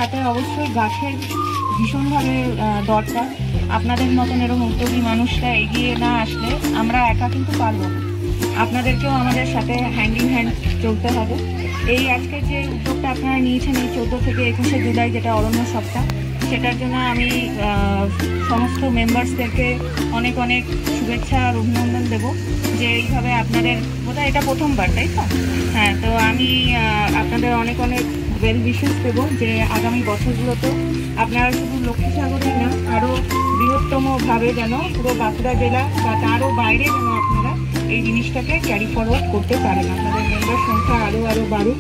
তাতে অবশ্যই গাছের ভীষণভাবে দরকার। আপনাদের মতন এরকম উদ্যোগী মানুষরা এগিয়ে না আসলে আমরা একা কিন্তু পারবো না। আপনাদেরকেও আমাদের সাথে হ্যান্ড ইন হ্যান্ড চলতে হবে। এই আজকে যে উদ্যোগটা আপনারা নিয়েছেন এই 14 থেকে 21শে জুলাই যেটা অরণ্য সপ্তাহ, সেটার জন্য আমি সমস্ত মেম্বার্সদেরকে অনেক অনেক শুভেচ্ছা আর অভিনন্দন দেবো যে এইভাবে আপনাদের বোধহয় এটা প্রথমবার, তাই তো? হ্যাঁ, তো আমি আপনাদের অনেক অনেক ওয়েল উইশেস দেবো যে আগামী বছরগুলোতেও আপনারা শুধু লক্ষ্মীসাগরেই না, আরও বৃহত্তমভাবে যেন পুরো বাঁকুড়া জেলা বা তারও বাইরে যেন আপনারা এই জিনিসটাকে ক্যারি ফরওয়ার্ড করতে পারেন। আপনাদের মেম্বার সংখ্যা আরও বাড়ুক।